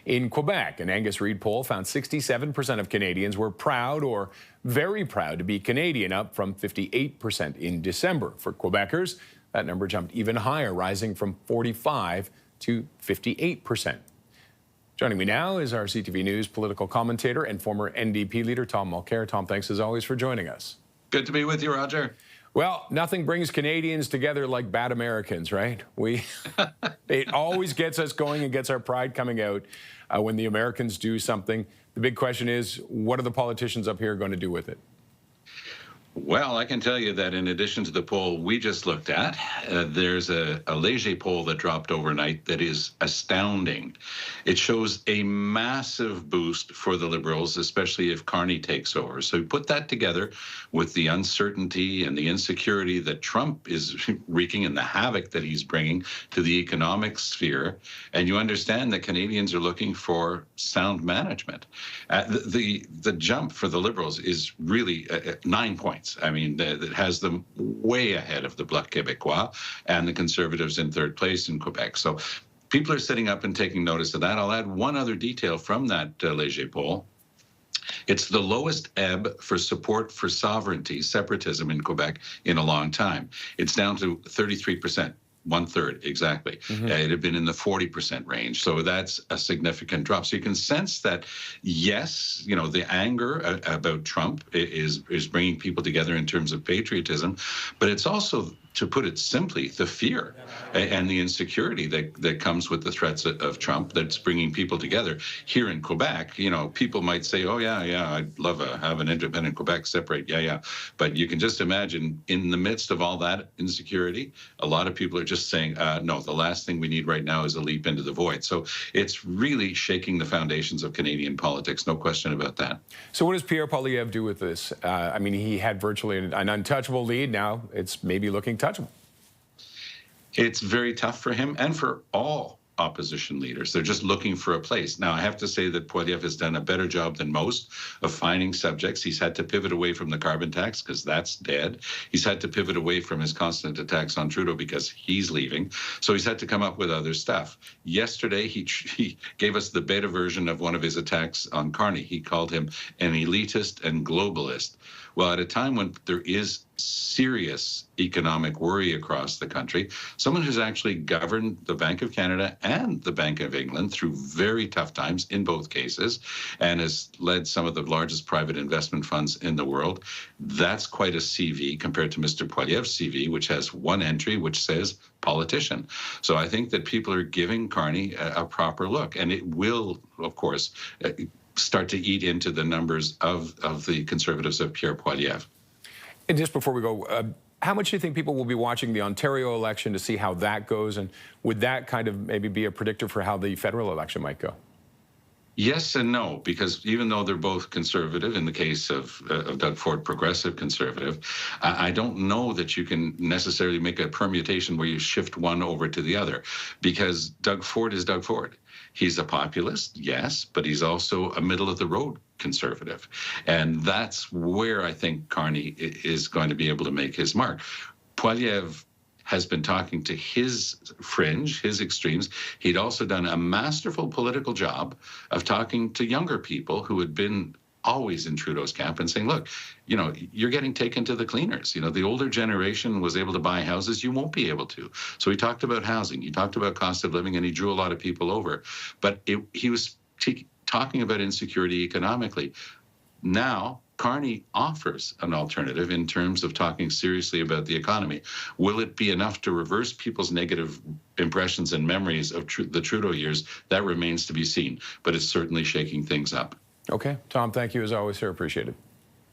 in Quebec. An Angus Reid poll found 67% of Canadians were proud or very proud to be Canadian, up from 58% in December. For Quebecers, that number jumped even higher, rising from 45 to 58%. Joining me now is our CTV News political commentator and former NDP leader, Tom Mulcair. Tom, thanks as always for joining us. Good to be with you, Roger. Well, nothing brings Canadians together like bad Americans, right? It always gets us going and gets our pride coming out when the Americans do something. The big question is, what are the politicians up here going to do with it? Well, I can tell you that in addition to the poll we just looked at, there's a Léger poll that dropped overnight that is astounding. It shows a massive boost for the Liberals, especially if Carney takes over. So you put that together with the uncertainty and the insecurity that Trump is wreaking and the havoc that he's bringing to the economic sphere, and you understand that Canadians are looking for sound management. The jump for the Liberals is really 9 points. I mean, that has them way ahead of the Bloc Québécois and the Conservatives in third place in Quebec. So people are sitting up and taking notice of that. I'll add one other detail from that Léger poll. It's the lowest ebb for support for sovereignty, separatism in Quebec in a long time. It's down to 33%. 1/3 exactly. It had been in the 40% range. So that's a significant drop. So you can sense that, yes, you know, the anger about Trump is bringing people together in terms of patriotism, but it's also, to put it simply, the fear and the insecurity that comes with the threats of Trump that's bringing people together. Here in Quebec, you know, people might say, oh, yeah, I'd love to have an independent Quebec, separate, yeah. But you can just imagine, in the midst of all that insecurity, a lot of people are just saying, no, the last thing we need right now is a leap into the void. So it's really shaking the foundations of Canadian politics, no question about that. So what does Pierre Poilievre do with this? I mean, he had virtually an untouchable lead. Now it's maybe looking touchable. It's very tough for him and for all opposition leaders. They're just looking for a place. Now, I have to say that Poilievre has done a better job than most of finding subjects. He's had to pivot away from the carbon tax because that's dead. He's had to pivot away from his constant attacks on Trudeau because he's leaving. So he's had to come up with other stuff. Yesterday, he gave us the beta version of one of his attacks on Carney. He called him an elitist and globalist. Well, at a time when there is serious economic worry across the country, someone who's actually governed the Bank of Canada and the Bank of England through very tough times in both cases, and has led some of the largest private investment funds in the world, that's quite a CV compared to Mr. Poilievre's CV, which has one entry which says politician. So I think that people are giving Carney a proper look, and it will, of course, start to eat into the numbers of the Conservatives of Pierre Poilievre. And just before we go, how much do you think people will be watching the Ontario election to see how that goes? And would that kind of maybe be a predictor for how the federal election might go? Yes and no, because even though they're both conservative, in the case of Doug Ford, progressive conservative, I don't know that you can necessarily make a permutation where you shift one over to the other, because Doug Ford is Doug Ford. He's a populist, yes, but he's also a middle-of-the-road conservative. And that's where I think Carney is going to be able to make his mark. Poilievre has been talking to his fringe, his extremes. He'd also done a masterful political job of talking to younger people who had been always in Trudeau's camp and saying, look, you know, you're getting taken to the cleaners. You know, the older generation was able to buy houses, you won't be able to. So he talked about housing, he talked about cost of living, and he drew a lot of people over. But he was talking about insecurity economically. Now, Carney offers an alternative in terms of talking seriously about the economy. Will it be enough to reverse people's negative impressions and memories of the Trudeau years? That remains to be seen, but it's certainly shaking things up. Okay. Tom, thank you as always, sir. Appreciate it.